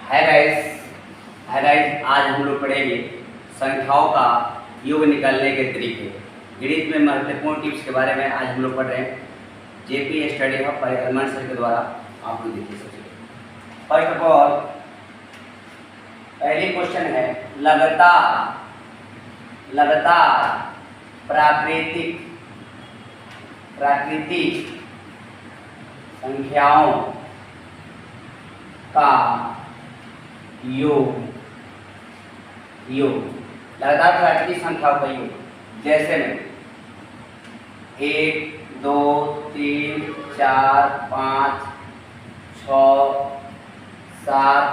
है गाइस, आज हम लोग पढ़ेंगे संख्याओं का योग निकालने के तरीके, गणित में महत्वपूर्ण टिप्स के बारे में आज हम लोग पढ़ रहे हैं। जेपी स्टडी हब पर अरमान सर के द्वारा आप लोग देखिए। सबसे फर्स्ट ऑफ ऑल पहली क्वेश्चन है लगातार प्राकृतिक संख्याओं का योग लगातार प्राकृतिक संख्याओं का योग, जैसे में 1 2 3 4 5 6 7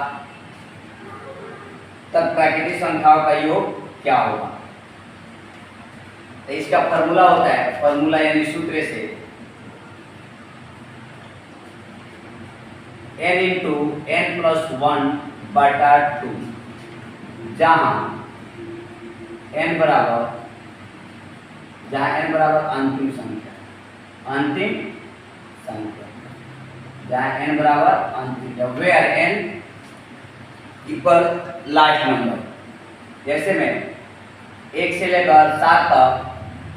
तक प्राकृतिक संख्याओं का योग क्या होगा। तो इसका फॉर्मूला होता है, फॉर्मूला यानी सूत्र से n इंटू n प्लस 1 बटा 2, जहाँ n बराबर अंतिम संख्या, जहाँ n बराबर अंतिम, where n equal last number. जैसे में 1 से लेकर 7 तक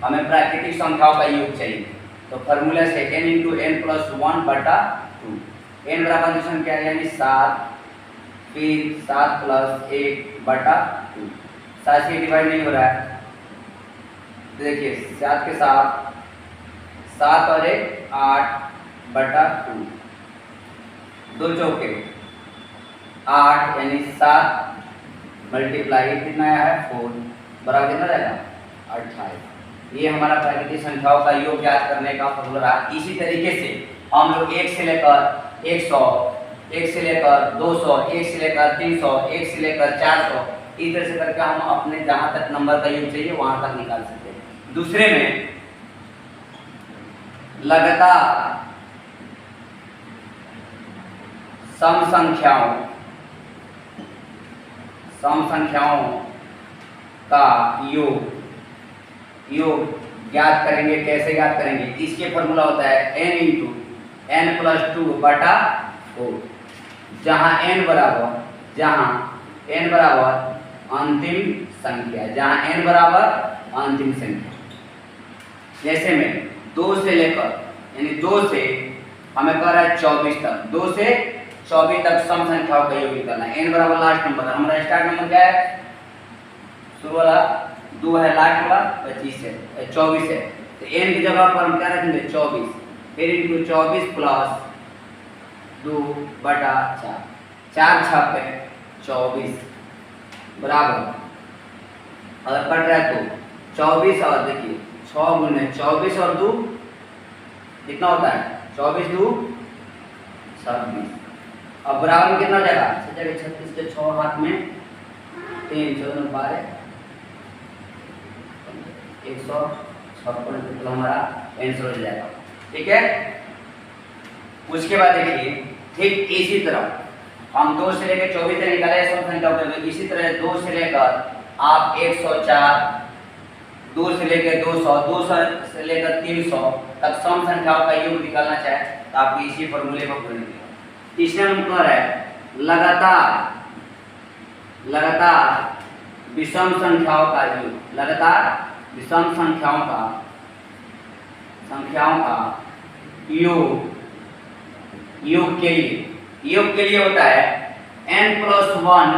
हमें प्राकृतिक संख्याओं का योग चाहिए, तो फॉर्मूला से n इंटू n प्लस 1 बटा 2, n बराबर अंतिम संख्या यानी 7, फिर 7 प्लस 1 बटा 2, 7 से डिवाइड नहीं हो रहा है, देखिए 7 के साथ 7 और 1 8 बटा 2, 2 चौके 8 यानी 7 मल्टीप्लाई कितना आया है 4 बराबर कितना जाएगा 28। ये हमारा प्राकृतिक संख्याओं का योग ज्ञात करने का फॉर्मूला रहा। इसी तरीके से हम लोग 1 से लेकर 100, 1 से लेकर 200, 1 से लेकर 300, 1 से लेकर 400, इस तरह से करके हम अपने जहां तक नंबर का योग चाहिए वहां तक निकाल सकते हैं। दूसरे में लगातार सम संख्याओं का योग ज्ञात करेंगे। कैसे ज्ञात करेंगे, इसके फॉर्मूला होता है n इंटू n प्लस 2 बटा 4, जहाँ n बराबर अंतिम संख्या, जैसे में 2 से लेकर यानी 2 से हमें कह रहा है 24 तक, 2 से 24 तक सम संख्याओं का योग निकालना है। n बराबर लास्ट नंबर, हमारा स्टार्ट नंबर क्या है, शुरू वाला 2 है, लास्ट वाला 24 है, तो n की जगह पर हम क्या रखेंगे 24, फिर इंटू 24 प्लस 2 बटा 4, 4 छापे 24 बराबर, अगर कट रहा है तो 24 और देखिए 6 गुने 24 और 2 कितना होता है 24 2 26, अब बराबर में कितना हो जाएगा 36 के 6 हाथ में 3 14 12 156, तो हमारा आंसर हो जाएगा। ठीक है, उसके बाद देखिए ठीक इसी तरह हम 2 से लेकर 24 तक निकाले सम संख्या को, इसी तरह 2 से लेकर आप 104, 2 से लेकर 200, 200 से लेकर 300 तक सम संख्याओं का योग निकालना चाहे तो आप इसी फॉर्मूले को प्रयोग करें। तीसरे नंबर है लगातार विषम संख्याओं का योग, विषम संख्याओं का योग के लिए होता है n प्लस 1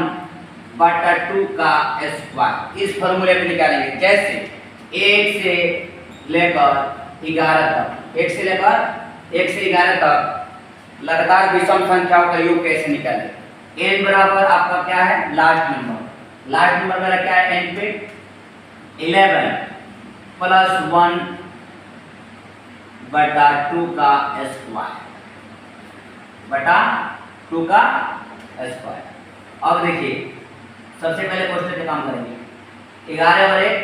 बटा 2 का स्क्वायर। इस फॉर्मूले में निकालेंगे, जैसे 1 से लेकर 11 तक लगातार विषम संख्याओं का योग कैसे निकालें। n बराबर आपका क्या है लास्ट नंबर मेरा क्या है n पे 11 प्लस 1 बटा 2 का स्क्वायर, अब देखिए सबसे पहले क्वेश्चन पे काम करेंगे। 11 और 1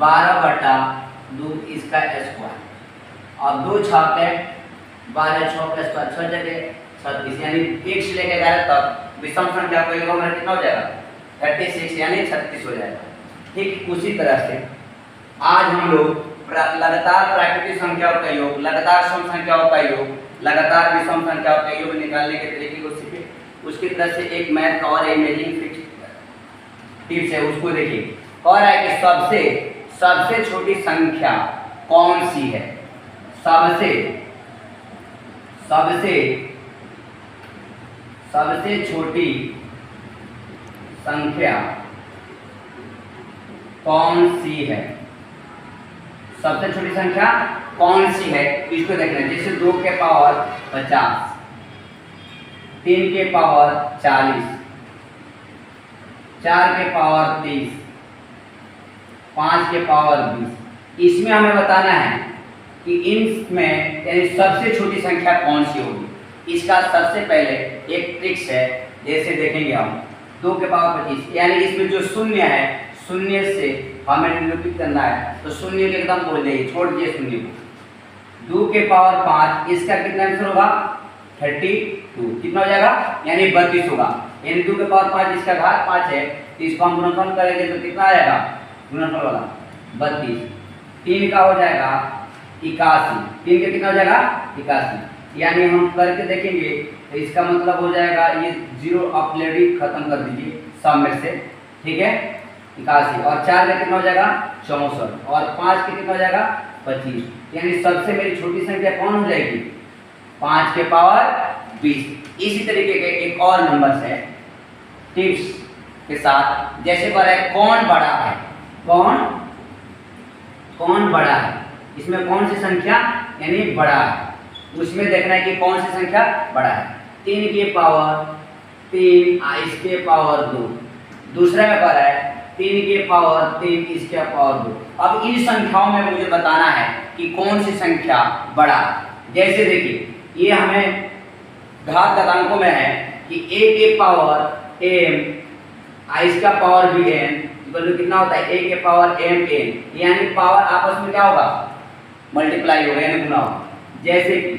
12 बटा 2 इसका स्क्वायर, और 2 छापे 12 6 का स्क्वायर 6 जगह 36, यानी 1 से लेकर 11 तक विषम संख्या का योग हमारा कितना हो जाएगा 36 यानी 36 हो जाएगा। ठीक उसी तरह से आज हम लोग लगातार प्राकृतिक संख्याओं का योग, लगातार सम संख्याओं का योग, लगातार विषम संख्याओं का योग निकालने के तरीके को सीखे। उसकी तरफ से एक मैथ का और इमेजिंग टिप्स है, उसको देखिए। कह रहा है कि सबसे छोटी संख्या कौन सी है? सबसे छोटी संख्या कौन सी है? सबसे छोटी संख्या कौन सी है, इसको देखना है। जैसे 2 के पावर 50, 3 के पावर 40, 4 के पावर 30, 5 के पावर 20। इसमें हमें बताना है कि इनमें यानी सबसे छोटी संख्या कौन सी होगी। इसका सबसे पहले एक ट्रिक्स है, जैसे देखेंगे हम 2 के पावर 25, यानी इसमें जो शून्य है, शून्य से हमें निरूपित करना है, तो शून्य के एकदम बोल देंगे, छोड़ दिए शून्य को। 2 के पावर 5, इसका कितना आंसर होगा? 32। कितना हो जाएगा? यानी 32 होगा। यानी 2 के पावर 5 इसका घात 5 है, तो इसको हम गुणनफल करेंगे तो कितना आएगा? गुणनफल वाला 32। 3 का हो जाएगा 81। 3 का कितना हो जाएगा? 81। यानी हम करके देखेंगे तो इसका मतलब हो जाएगा, ये 0 ऑलरेडी खत्म कर दीजिए सब में से, ठीक है? 81। और 4 का कितना हो जाएगा? 64। और 5 का कितना हो जाएगा? 25। यानी सबसे मेरी छोटी संख्या कौन हो जाएगी? 5 के पावर 20। इसी तरीके के एक और नंबर है टिप्स के साथ, जैसे पर है कौन बड़ा है? कौन बड़ा है? इसमें कौन सी संख्या यानी बड़ा है, उसमें देखना है कि कौन सी संख्या बड़ा है। 3 के पावर 3 इसके पावर 2। दूसरा में पर है 3 के पावर 3 इसके पावर 2। अब इन संख्याओं में मुझे बताना है कि कौन सी संख्या बड़ा है। जैसे देखिए, ये हमें घात घातांकों में है कि a के पावर m इसका पावर भी n इक्वल कितना होता है? a के पावर m n, यानी पावर आपस में क्या होगा? मल्टीप्लाई होगा यानी गुना होगा। जैसे कि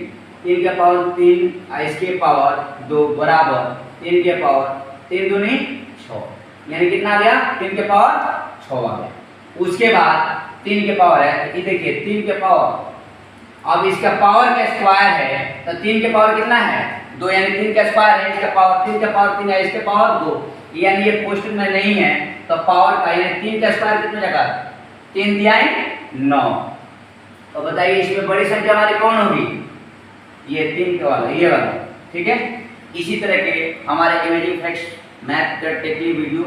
3 के पावर 3 इसके पावर 2 बराबर 3 के पावर 3 दूनी 6, यानी कितना आ गया? 3 के पावर 6 आ गया। उसके बाद 3 के पावर है, ये देखिए 3 के पावर, अब इसका पावर का स्क्वायर है तो 3 के पावर कितना है? 2, यानी 3 का स्क्वायर है, इसका पावर 3 का पावर 3 है, इसके पावर 2, यानी ये क्वेश्चन में नहीं है, तो पावर का यानी 3 का स्क्वायर कितना जगह? 3 दिया है 9। तो बताइए इसमें बड़ी संख्या हमारी कौन होगी? ये 3 के वाला, ये वाला, ठीक है? इसी तरह के हमारे imaging facts math technique video